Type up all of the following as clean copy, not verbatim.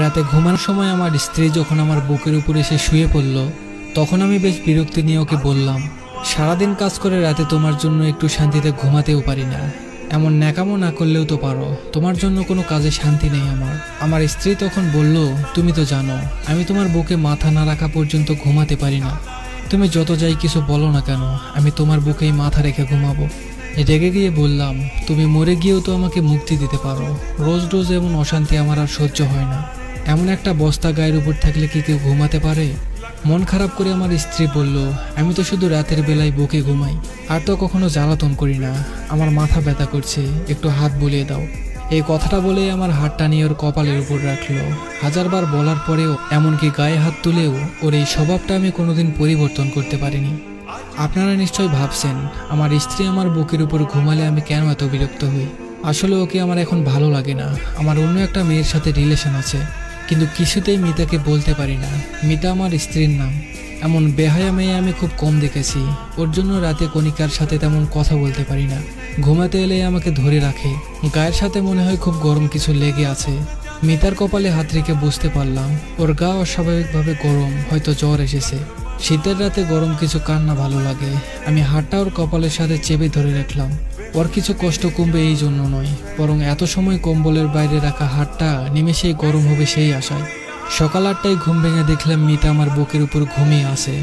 রাতে ঘুমানোর সময় আমার স্ত্রী যখন আমার বুকের উপরে এসে শুয়ে পড়ল, তখন আমি বেশ বিরক্তি নিয়ে ওকে বললাম, সারাদিন কাজ করে রাতে তোমার জন্য একটু শান্তিতে ঘুমাতেও পারি না। এমন ন্যাকামো না করলেও তো পারো, তোমার জন্য কোনো কাজে শান্তি নেই আমার। আমার স্ত্রী তখন বলল, তুমি তো জানো আমি তোমার বুকে মাথা না রাখা পর্যন্ত ঘুমাতে পারি না। তুমি যত যাই কিছু বলো না কেন, আমি তোমার বুকেই মাথা রেখে ঘুমাবো। রেগে গিয়ে বললাম, তুমি মরে গিয়েও তো আমাকে মুক্তি দিতে পারো, রোজ রোজ এমন অশান্তি আমার আর সহ্য হয় না। এমন একটা বস্তা গায়ের উপর থাকলে কি কেউ ঘুমাতে পারে? মন খারাপ করে আমার স্ত্রী বলল, আমি তো শুধু রাতের বেলায় বুকে ঘুমাই, আর তো কখনো জ্বালাতন করি না। আমার মাথা ব্যথা করছে, একটু হাত বুলিয়ে দাও। এই কথাটা বলে আমার হাতটা নিয়ে ওর কপালের উপর রাখলো। হাজারবার বলার পরেও, এমনকি গায়ে হাত তুলেও ওর এই স্বভাবটা আমি কোনোদিন পরিবর্তন করতে পারিনি। আপনারা নিশ্চয় ভাবছেন, আমার স্ত্রী আমার বুকের উপর ঘুমালে আমি কেন এত বিরক্ত হই। আসলে ওকে আমার এখন ভালো লাগে না। আমার অন্য একটা মেয়ের সাথে রিলেশন আছে, কিন্তু কিছুতেই মিতাকে বলতে পারি না। মিতা আমার স্ত্রীর নাম। এমন বেহায়া মেয়ে আমি খুব কম দেখেছি। ওর জন্য রাতে কণিকার সাথে তেমন কথা বলতে পারি না। ঘুমাতে এলে আমাকে ধরে রাখে, গায়ের সাথে মনে হয় খুব গরম কিছু লেগে আছে। মিতার কপালে হাত রেখে বুঝতে পারলাম ওর গা অস্বাভাবিকভাবে গরম, হয়তো জ্বর এসেছে। শীতের রাতে গরম কিছু কার না ভালো লাগে। আমি হাতটা ওর কপালের সাথে চেপে ধরে রাখলাম। ওর কিছু কষ্ট কমবে এই জন্য নয়, বরং এত সময় কম্বলের বাইরে রাখা হাতটা নিমেষেই গরম হবে সেই আশায়। সকাল 8টায় ঘুম ভেঙে দেখলাম মিতা আমার বুকের উপর ঘুমিয়ে আছে।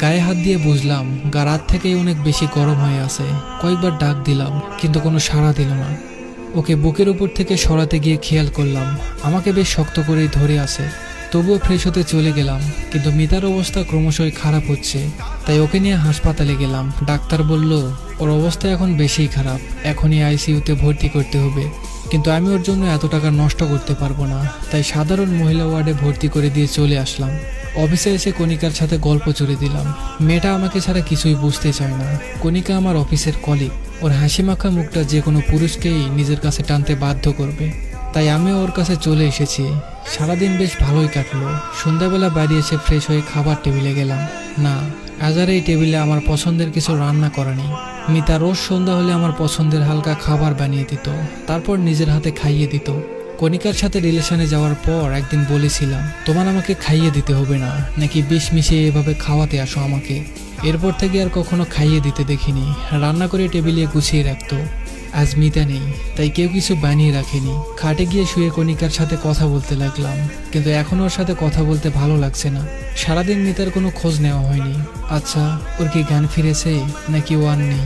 গায়ে হাত দিয়ে বুঝলাম গা রাত থেকেই অনেক বেশি গরম হয়ে আছে। কয়েকবার ডাক দিলাম, কিন্তু কোনো সাড়া দিল না। ওকে বুকের উপর থেকে সরাতে গিয়ে খেয়াল করলাম আমাকে বেশ শক্ত করেই ধরে আছে। তবুও ফ্রেশ হতে চলে গেলাম, কিন্তু মিতার অবস্থা ক্রমশই খারাপ হচ্ছে। তাই ওকে নিয়ে হাসপাতালে গেলাম। ডাক্তার বলল ওর অবস্থা এখন বেশিই খারাপ, এখনই আইসিইউতে ভর্তি করতে হবে। কিন্তু আমি ওর জন্য এত টাকা নষ্ট করতে পারবো না, তাই সাধারণ মহিলা ওয়ার্ডে ভর্তি করে দিয়ে চলে আসলাম। অফিসে এসে কণিকার সাথে গল্প জুড়ে দিলাম। মেয়েটা আমাকে ছাড়া কিছুই বুঝতে চায় না। কণিকা আমার অফিসের কলিগ। ওর হাসি মাখা মুখটা যে কোনো পুরুষকেই নিজের কাছে টানতে বাধ্য করবে। তাই আমিও ওর কাছে চলে এসেছি। সারাদিন বেশ ভালোই কাটলো। সন্ধ্যাবেলা বাড়ি এসে ফ্রেশ হয়ে খাবার টেবিলে গেলাম। না, আজ আর এই টেবিলে আমার পছন্দের কিছু রান্না করা নেই। মিতা রোজ সন্ধ্যা হলে আমার পছন্দের হালকা খাবার বানিয়ে দিত, তারপর নিজের হাতে খাইয়ে দিত। কণিকার সাথে রিলেশনে যাওয়ার পর একদিন বলেছিলাম, তোমার আমাকে খাইয়ে দিতে হবে না, নাকি বিষ মিশিয়ে এভাবে খাওয়াতে আসো আমাকে। এরপর থেকে আর কখনো খাইয়ে দিতে দেখিনি। রান্না করে টেবিলে গুছিয়ে রাখতো। আজ মিতা নেই, তাই কেউ কিছু বানিয়ে রাখেনি। খাটে গিয়ে শুয়ে কণিকার সাথে কথা বলতে লাগলাম, কিন্তু এখন ওর সাথে কথা বলতে ভালো লাগছে না। সারাদিন মিতার কোনো খোঁজ নেওয়া হয়নি। আচ্ছা, ওর কি জ্ঞান ফিরেছে, নাকি ও আর নেই?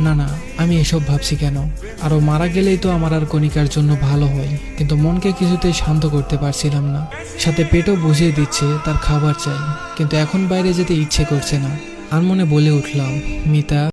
না না, আমি এসব ভাবছি কেন? আরও মারা গেলেই তো আমার আর কণিকার জন্য ভালো হয়, কিন্তু মনকে কিছুতেই শান্ত করতে পারছিলাম না। সাথে পেটও বুঝিয়ে দিচ্ছে তার খাবার চাই, কিন্তু এখন বাইরে যেতে ইচ্ছে করছে না। আর মনে বলে উঠলাম, মিতা।